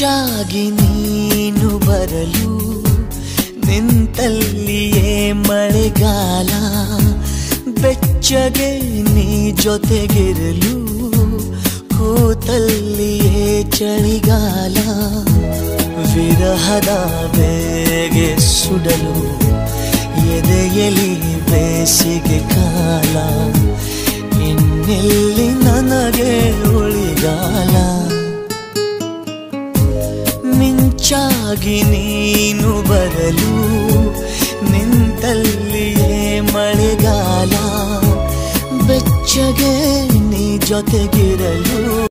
ಮಿಂಚಾಗಿ ನೀನು ಬರಲು ನಿಂತಲ್ಲಿಯೇ ಮಳೆಗಾಲ, ಬೆಚ್ಚಗೆ ನೀ ಜೊತೆಗಿರಲು ಕೂತಲ್ಲಿಯೇ ಚಳಿಗಾಲ. ವಿರಹದ ಬೇಗೆ ಸುಡಲು ಎದೆಯಲಿ ಬೇಸಿಗೆ ಕಾಲ, ಇನ್ನೆಲ್ಲಿ ನನಗೆ ಉಳಿಗಾಲ. ಮಿಂಚಾಗಿ ನೀನು ಬರಲು ನಿಂತಲ್ಲಿಯೇ ಮಳೆಗಾಲ, ಬೆಚ್ಚಗೆ ನೀ ಜೊತೆಗಿರಲು